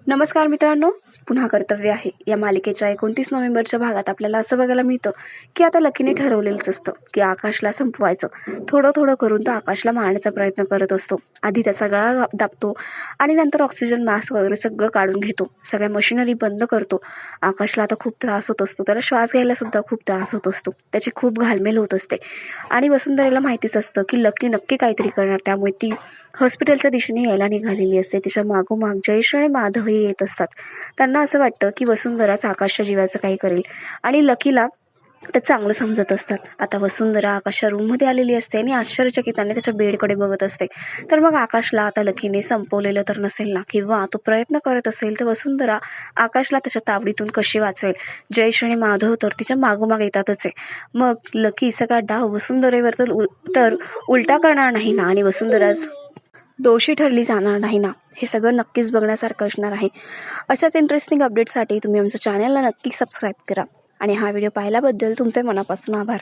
नमस्कार मित्रांनो, पुन्हा कर्तव्य आहे या मालिकेच्या 29 नोव्हेंबरच्या भागात आपल्याला असं बघायला मिळतं की आता लकीने ठरवलेलंच असतं की आकाशला संपवायचं. थोडं थोडं करून तो आकाशला मारण्याचा प्रयत्न करत असतो. आधी त्याचा गळा दाबतो आणि नंतर ऑक्सिजन मास्क वगैरे सगळं काढून घेतो. सगळ्या मशिनरी बंद करतो. आकाशला आता खूप त्रास होत असतो. त्याला श्वास घ्यायला सुद्धा खूप त्रास होत असतो. त्याची खूप घालमेल होत असते आणि वसुंधरेला माहितीच असतं की लकी नक्की काहीतरी करणार. त्यामुळे ती हॉस्पिटलच्या दिशेने यायला निघालेली असते. तिच्या मागोमाग जयेश आणि माधवही येत असतात. त्यांना असं वाटतं की वसुंधराच आकाशच्या जीवाचं काही करेल आणि लकीला ते चांगलं समजत असतात. आता वसुंधरा आकाशच्या रूममध्ये आलेली असते आणि आश्चर्यचकिताने त्याच्या बेडकडे बघत असते. तर मग आकाशला आता लकीने संपवलेलं तर नसेल ना, किंवा तो प्रयत्न करत असेल तर वसुंधरा आकाशला त्याच्या तावडीतून कशी वाचवेल. जयेश आणि माधव तर तिच्या मागोमाग येतातच आहे. मग लकी सगळा डाव वसुंधरेवर तर उलटा करणार नाही ना, आणि वसुंधराच दोषी ठरली जाणार नाही ना, हे सगळं नक्कीच बघण्यासारखं असणार आहे. अशाच इंटरेस्टिंग अपडेटसाठी तुम्ही आमच्या चॅनलला नक्की सबस्क्राईब करा आणि हा व्हिडिओ पाहिल्याबद्दल तुमचे मनापासून आभार.